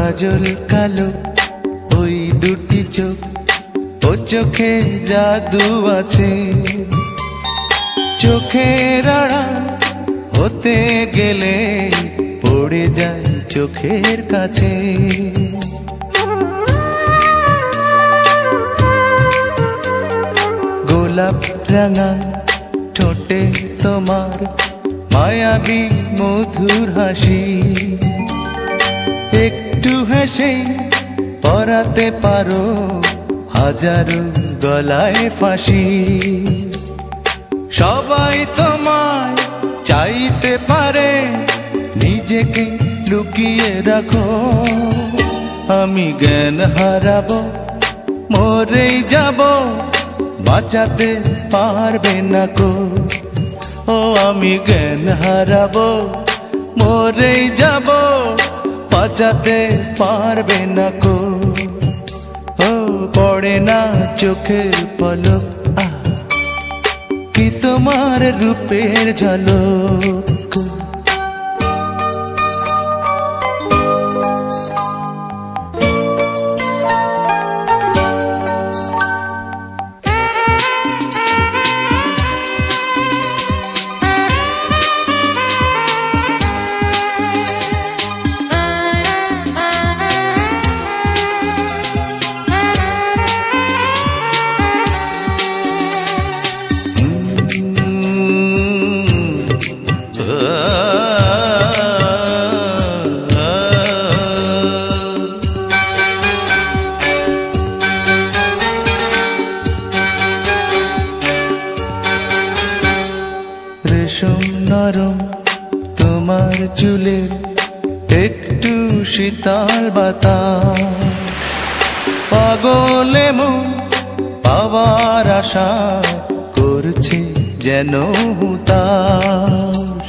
কাজল কালো ওই দুটি চোখ, ও চোখে জাদু আছে। চোখের আড়াল হতে গেলে পড়ে যায় চোখের কাছে। গোলাপ রাঙা ঠোঁটে তোমার মায়াবী মধুর হাসি, একটু হেসে পরাতে পারো হাজারো গলায় ফাঁসি। সবাই তোমায় চাইতে পারে, নিজেকে লুকিয়ে রাখো। আমি জ্ঞান হারাবো, মরেই যাব, বাঁচাতে পারবে না কো। ও আমি জ্ঞান হারাবো, মরেই যাব, বাঁচাতে পারবে না কো। ও পড়ে না চোখের পলক, কি তোমার রূপের ঝলক। রেশম নরম তোমার চুলের একটু শীতল বাতাস, পাগলে মন পাওয়ার আশা করছে যেন হুতাশ।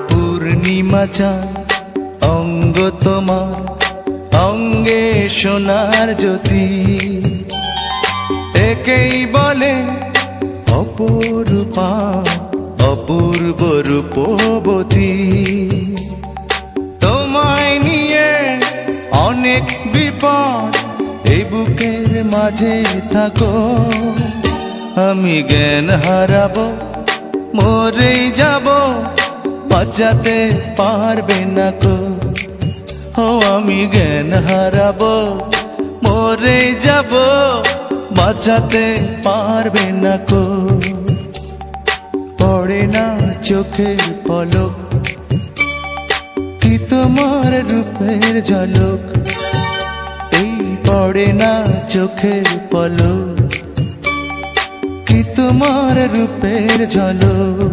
পূর্ণিমা চাঁদ অঙ্গ তোমার, অঙ্গে সোনার জ্যোতি, একেই বলে অপরূপা অপূর্ব রূপবতী। তোমায় নিয়ে অনেক বিপদ এই বুকের মাঝে থাকো। আমি জ্ঞান হারাবো, মরেই যাব, বাঁচাতে পারবে না কো। ও আমি জ্ঞান হারাবো, মরেই যাব, বাঁচাতে পারবে না কো। পড়ে না চোখের পলক, কি তোমার রূপের ঝলক। এই পড়ে না চোখের পলক, কি তোমার রূপের ঝলক।